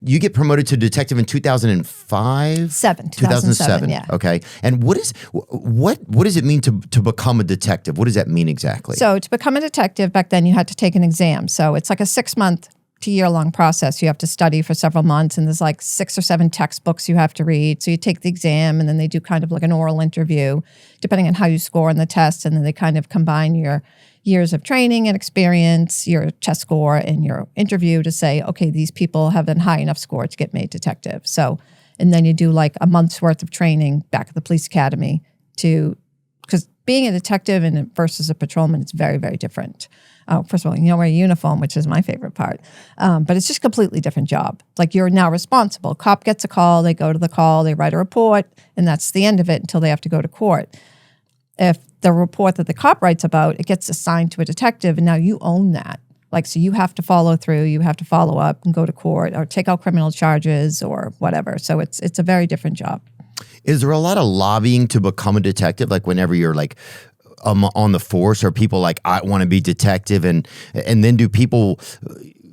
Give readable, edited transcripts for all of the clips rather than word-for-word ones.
you get promoted to detective in 2005? 2007, yeah. Okay. And what does it mean to become a detective? What does that mean exactly? So to become a detective, back then you had to take an exam. So it's like a 6-month to year-long process. You have to study for several months, and there's like 6 or 7 textbooks you have to read. So you take the exam, and then they do kind of like an oral interview, depending on how you score on the test, and then they kind of combine your years of training and experience, your test score, and your interview to say, okay, these people have a high enough score to get made detective. So, and then you do like a month's worth of training back at the police academy because being a detective and versus a patrolman, it's very, very different. First of all, you wear a uniform, which is my favorite part. But it's just a completely different job. Like you're now responsible. Cop gets a call, they go to the call, they write a report, and that's the end of it until they have to go to court. If the report that the cop writes about, it gets assigned to a detective, and now you own that. Like, so you have to follow through, you have to follow up and go to court or take out criminal charges or whatever. So it's a very different job. Is there a lot of lobbying to become a detective? Like whenever you're like on the force, or people like, I want to be detective, and then do people,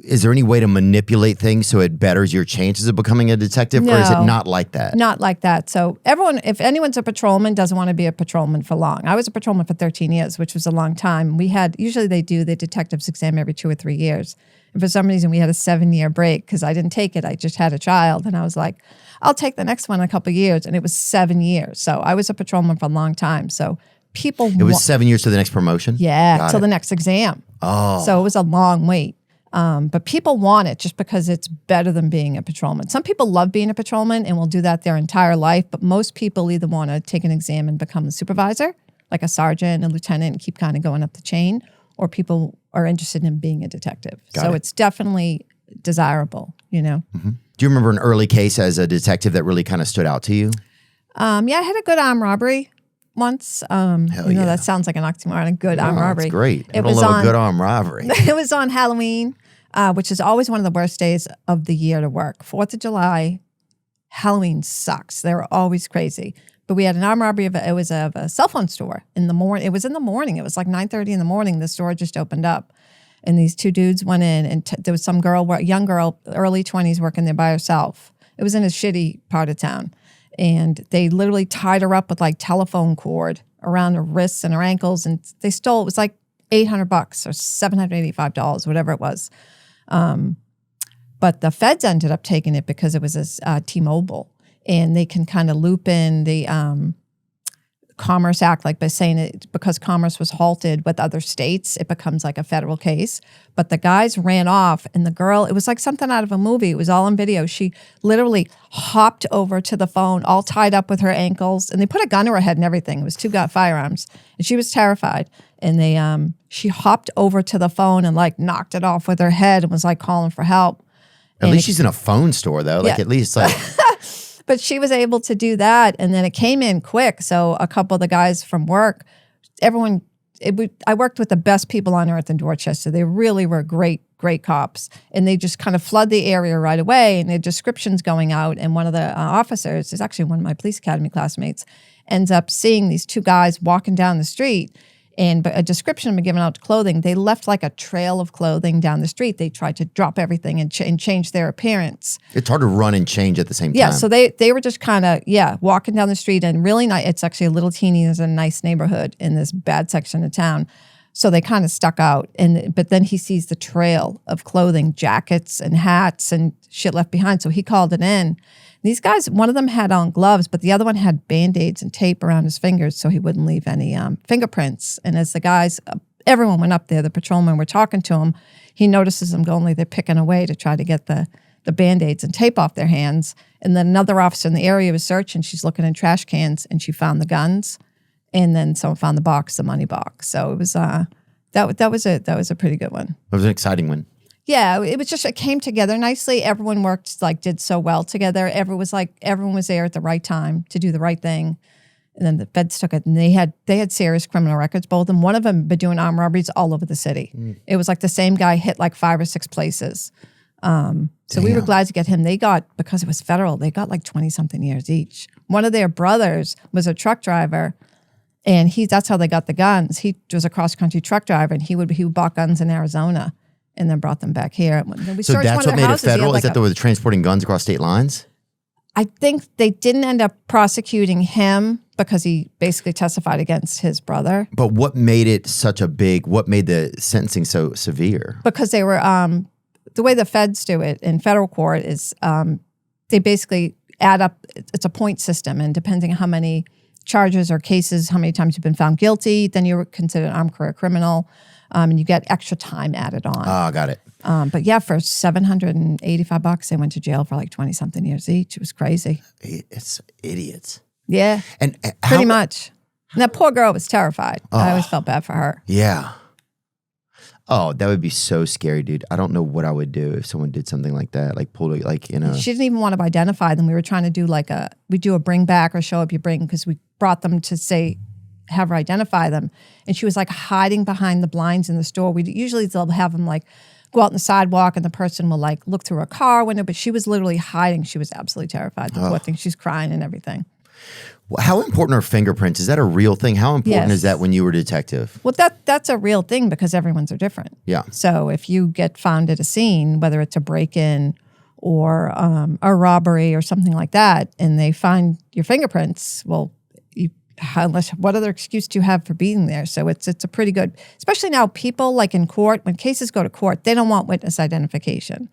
is there any way to manipulate things so it betters your chances of becoming a detective? No, or is it not like that? Not like that. So if anyone's a patrolman, doesn't want to be a patrolman for long. I was a patrolman for 13 years, which was a long time. Usually they do the detective's exam every 2 or 3 years. And for some reason we had a 7-year break because I didn't take it. I just had a child, and I was like, I'll take the next one in a couple of years. And it was 7 years. So I was a patrolman for a long time. So it was 7 years to the next promotion? Yeah, till the next exam. Oh. So it was a long wait. But people want it just because it's better than being a patrolman. Some people love being a patrolman and will do that their entire life, but most people either want to take an exam and become a supervisor, like a sergeant, a lieutenant, and keep kind of going up the chain, or people are interested in being a detective. So it's definitely desirable, Mm-hmm. Do you remember an early case as a detective that really kind of stood out to you? Yeah, I had a good armed robbery once. That sounds like an oxymoron, a good armed robbery. That's great. It was a good armed robbery. It was on Halloween, which is always one of the worst days of the year to work. 4th of July, Halloween sucks. They were always crazy. But we had an armed robbery of a cell phone store in the morning. It was in the morning. It was like 9:30 in the morning. The store just opened up. And these 2 dudes went in, and there was some young girl, early 20s, working there by herself. It was in a shitty part of town. And they literally tied her up with like telephone cord around her wrists and her ankles. And they stole, it was like $800 or $785, whatever it was. But the feds ended up taking it because it was a T-Mobile. And they can kind of loop in the Commerce Act, like by saying it, because commerce was halted with other states, it becomes like a federal case. But the guys ran off, and the girl, it was like something out of a movie. It was all on video. She literally hopped over to the phone, all tied up with her ankles, and they put a gun to her head and everything. It was 2 firearms, and she was terrified. And she hopped over to the phone and like knocked it off with her head and was like calling for help. At least she's in a phone store though. Like at least like. But she was able to do that, and then it came in quick. So a couple of the guys from work, I worked with the best people on earth in Dorchester. They really were great cops, and they just kind of flood the area right away, and their descriptions going out. And one of the officers is actually one of my police academy classmates, ends up seeing these 2 guys walking down the street, and a description had been given out to clothing. They left like a trail of clothing down the street. They tried to drop everything and change their appearance. It's hard to run and change at the same time. Yeah, so they were just kind of, walking down the street, and really nice. It's actually a little teeny, there's a nice neighborhood in this bad section of town. So they kind of stuck out. But then he sees the trail of clothing, jackets and hats and shit left behind. So he called it in. These guys, one of them had on gloves, but the other one had Band-Aids and tape around his fingers so he wouldn't leave any fingerprints. And as the guys, everyone went up there, the patrolmen were talking to him, he notices them going like they're picking away to try to get the Band-Aids and tape off their hands. And then another officer in the area was searching. She's looking in trash cans, and she found the guns. And then someone found the money box. So it was that was a pretty good one. It was an exciting one. Yeah, it came together nicely. Everyone did so well together. Everyone was there at the right time to do the right thing. And then the feds took it, and they had serious criminal records, both of them. One of them been doing armed robberies all over the city. It was like the same guy hit like 5 or 6 places. So we were glad to get him. Because it was federal, they got like 20-something years each. One of their brothers was a truck driver, and that's how they got the guns. He was a cross-country truck driver, and he bought guns in Arizona. and then brought them back here. And then we So searched that's one of what their made it houses. He had federal? like Is that they were transporting guns across state lines? I think they didn't end up prosecuting him because he basically testified against his brother. But what made it what made the sentencing so severe? Because they were, the way the feds do it in federal court is they basically add up, it's a point system, and depending on how many charges or cases, how many times you've been found guilty, then you're considered an armed career criminal, and you get extra time added on. Oh, got it. But yeah, for $785, they went to jail for like 20-something years each. It was crazy. It's idiots. Yeah, And pretty much. And that poor girl was terrified. I always felt bad for her. Yeah. Oh, that would be so scary, dude. I don't know what I would do if someone did something like that, like pulled it, like, you know. She didn't even want to identify them. We were trying to do we do a bring back or show up you bring, because we brought them to say, have her identify them. And she was like hiding behind the blinds in the store. Usually they'll have them like go out on the sidewalk and the person will like look through a car window, but she was literally hiding. She was absolutely terrified. The poor thing, she's crying and everything. How important are fingerprints? Is that a real thing? How important is that when you were a detective? Well, that's a real thing because everyone's are different. Yeah. So if you get found at a scene, whether it's a break-in or a robbery or something like that, and they find your fingerprints, well, what other excuse do you have for being there? So it's a pretty good, especially now people like in court, when cases go to court, they don't want witness identification.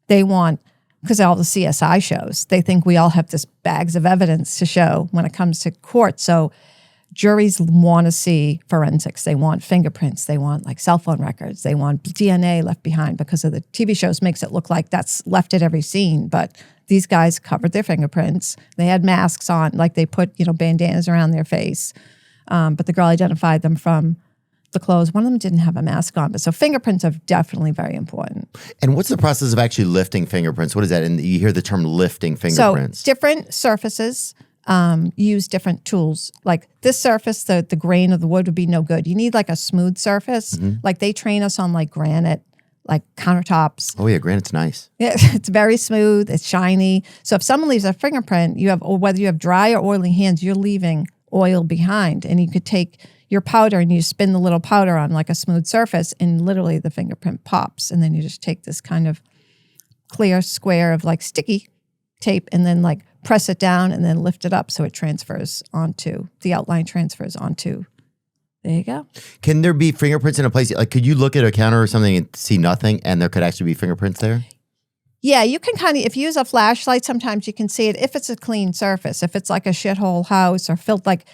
They want, because all the CSI shows, they think we all have this bags of evidence to show when it comes to court. So juries want to see forensics. They want fingerprints. They want like cell phone records. They want DNA left behind, because of the TV shows makes it look like that's left at every scene. But these guys covered their fingerprints. They had masks on, like they put, bandanas around their face. But the girl identified them from the clothes. One of them didn't have a mask on. But so fingerprints are definitely very important. And what's the process of actually lifting fingerprints? What is that? And you hear the term lifting fingerprints. So different surfaces use different tools. Like this surface, the grain of the wood would be no good. You need like a smooth surface. Mm-hmm. Like they train us on like granite, like countertops. Oh yeah, granite's nice. Yeah, it's very smooth. It's shiny. So if someone leaves a fingerprint, or whether you have dry or oily hands, you're leaving oil behind. And you could take your powder and you spin the little powder on like a smooth surface, and literally the fingerprint pops. And then you just take this kind of clear square of like sticky tape and then like press it down and then lift it up so it transfers onto, the outline transfers onto. There you go. Can there be fingerprints in a place, like could you look at a counter or something and see nothing and there could actually be fingerprints there? Yeah, you can kind of, if you use a flashlight, sometimes you can see it if it's a clean surface. If it's like a shithole house or filled, like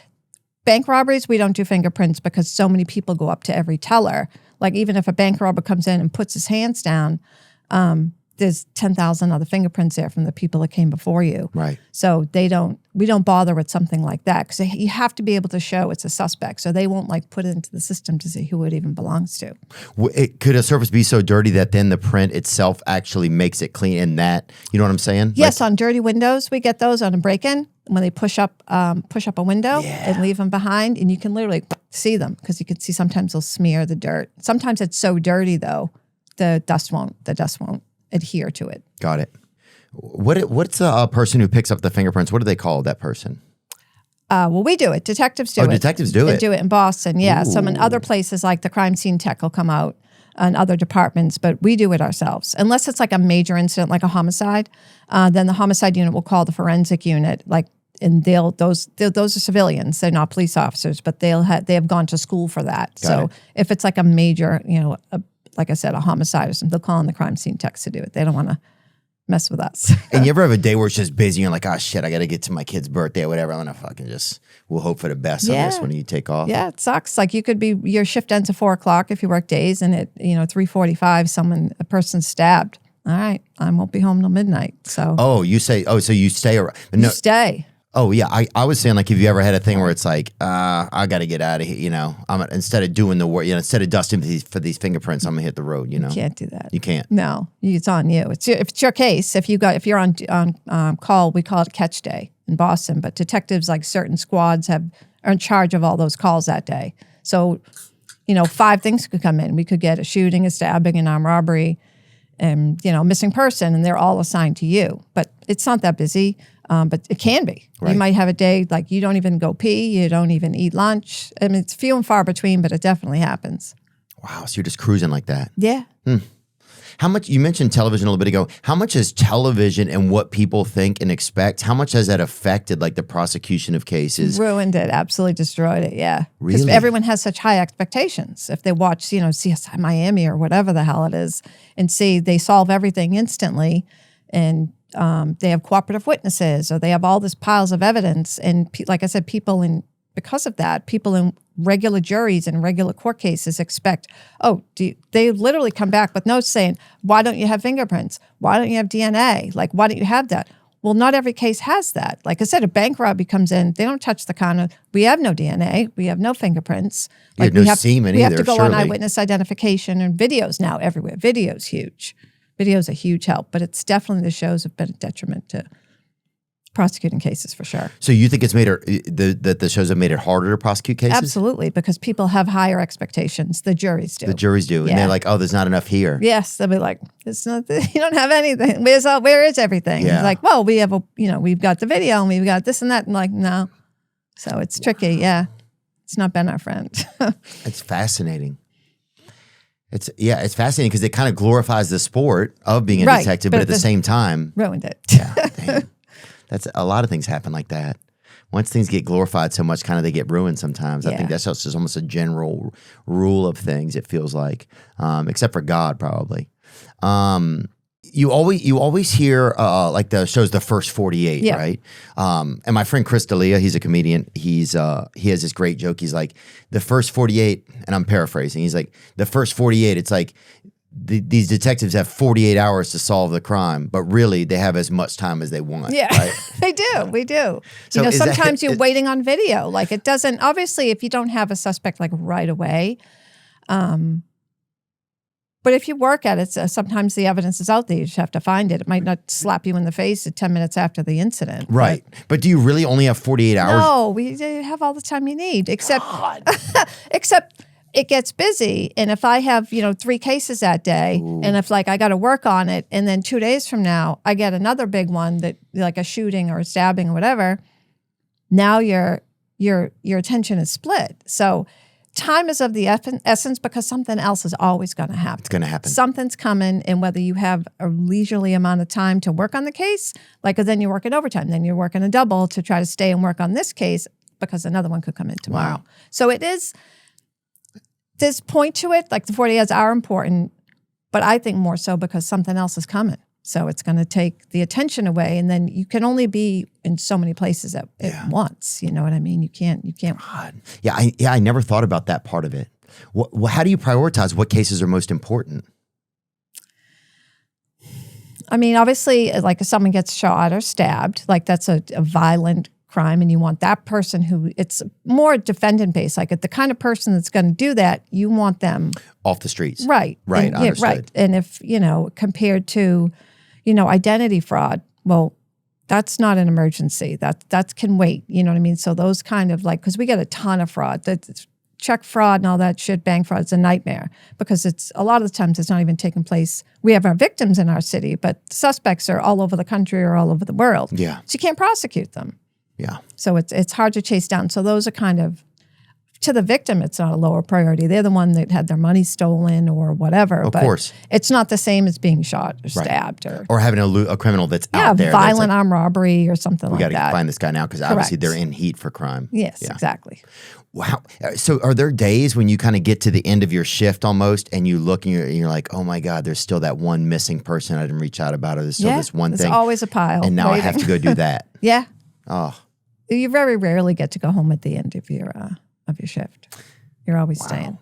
bank robberies, we don't do fingerprints because so many people go up to every teller. Like even if a bank robber comes in and puts his hands down, there's 10,000 other fingerprints there from the people that came before you. Right. So we don't bother with something like that because you have to be able to show it's a suspect. So they won't like put it into the system to see who it even belongs to. Could a surface be so dirty that then the print itself actually makes it clean in that, you know what I'm saying? Yes, on dirty windows, we get those on a break-in when they push up a window and leave them behind, and you can literally see them because you can see sometimes they'll smear the dirt. Sometimes it's so dirty though, the dust won't adhere to it. Got it. What's a person who picks up the fingerprints? What do they call that person? Well, we do it. Detectives do it. Detectives do it. They do it in Boston, yeah. Some in other places, like the crime scene tech will come out and other departments, but we do it ourselves. Unless it's like a major incident, like a homicide, then the homicide unit will call the forensic unit, and those are civilians. They're not police officers, but they have gone to school for that. So if it's like a major, like I said, a homicide or something, they'll call in the crime scene techs to do it. They don't want to mess with us. And you ever have a day where it's just busy and you're like, oh shit, I got to get to my kid's birthday or whatever. I'm going to fucking we'll hope for the best on this when you take off. Yeah, it sucks. Like your shift ends at 4:00 if you work days, and at 3:45, a person's stabbed. All right, I won't be home till midnight. So. Oh, so you stay around. No. You stay. Oh yeah, I was saying like if you ever had a thing where it's like I got to get out of here, instead of doing the work, instead of dusting for these fingerprints, I'm gonna hit the road. You can't do that. You can't. No, it's on you. If it's your case, if you're on call, we call it catch day in Boston. But detectives, like certain squads, are in charge of all those calls that day. So 5 things could come in. We could get a shooting, a stabbing, an armed robbery, and missing person, and they're all assigned to you. But it's not that busy. But it can be. Right. You might have a day like you don't even go pee, you don't even eat lunch. I mean, it's few and far between, but it definitely happens. Wow, so you're just cruising like that. Yeah. How much, you mentioned television a little bit ago. How much has television and what people think and expect, how much has that affected like the prosecution of cases? Ruined it, absolutely destroyed it, yeah. Because Really? everyone has such high expectations. If they watch, CSI Miami or whatever the hell it is, and see they solve everything instantly, and they have cooperative witnesses, or they have all this piles of evidence. And like I said, because of that, people in regular juries and regular court cases expect, they literally come back with notes saying, why don't you have fingerprints? Why don't you have DNA? Like, why don't you have that? Well, not every case has that. Like I said, a bank robbery comes in, they don't touch the counter. We have no DNA. We have no fingerprints. Like no semen either, we have to go surely. on eyewitness identification, and videos now everywhere. Video's huge. Video's a huge help, but it's definitely, the shows have been a detriment to prosecuting cases for sure. So you think it's made that the shows have made it harder to prosecute cases? Absolutely, because people have higher expectations. The juries do. The juries do. Yeah. And they're like, oh, there's not enough here. Yes, they'll be like, it's not. You don't have anything. Where is everything? Yeah. It's like, well, we have we've got the video and we've got this and that, and like, no. So it's tricky. Yeah, it's not been our friend. It's fascinating. It's fascinating because it kind of glorifies the sport of being a detective, but at the same time, ruined it. Yeah, dang. That's a lot of things happen like that. Once things get glorified so much, kind of they get ruined sometimes. I think that's just almost a general rule of things. It feels like, except for God, probably. You always hear like the show's The First 48, right? And my friend Chris D'Elia, he's a comedian. He has this great joke. He's like, the first 48, and I'm paraphrasing. He's like, the first 48. It's like these detectives have 48 hours to solve the crime, but really they have as much time as they want. Yeah, right? they do. We do. So sometimes you're waiting on video. Like it doesn't, obviously, if you don't have a suspect like right away, but if you work at it, sometimes the evidence is out there. You just have to find it. It might not slap you in the face at 10 minutes after the incident. Right. But do you really only have 48 hours? No, we have all the time you need, except it gets busy. And if I have, 3 cases that day, and if like I got to work on it, and then 2 days from now, I get another big one that like a shooting or a stabbing or whatever, now your attention is split. So time is of the essence because something else is always going to happen. It's going to happen. Something's coming, and whether you have a leisurely amount of time to work on the case, like then you're working overtime, then you're working a double to try to stay and work on this case because another one could come in tomorrow. Wow. So it is, there's point to it, like the 40 hours are important, but I think more so because something else is coming. So it's going to take the attention away, and then you can only be in so many places at once. You know what I mean? You can't. God. Yeah, I never thought about that part of it. How do you prioritize what cases are most important? I mean, obviously, like if someone gets shot or stabbed, like that's a violent crime, and you want that person who, it's more defendant-based. Like the kind of person that's going to do that, you want them off the streets. Right. Right, And, right. And if, compared to, identity fraud, well, that's not an emergency. That can wait. You know what I mean? So those kind of like, because we get a ton of fraud. Check fraud and all that shit, bank fraud is a nightmare because it's a lot of the times it's not even taking place. We have our victims in our city, but suspects are all over the country or all over the world. Yeah. So you can't prosecute them. Yeah. So it's hard to chase down. So those are kind of, to the victim, it's not a lower priority. They're the one that had their money stolen or whatever. Of course. It's not the same as being shot or stabbed. Or having a criminal that's out there. Violent armed robbery or something like that. We got to find this guy now because obviously they're in heat for crime. Yes, exactly. Wow. So are there days when you kind of get to the end of your shift almost and you look and you're like, oh my God, there's still that one missing person I didn't reach out about, or there's still this one thing. There's always a pile. And now I have to go do that. Yeah. Oh. You very rarely get to go home at the end of your shift. You're always staying.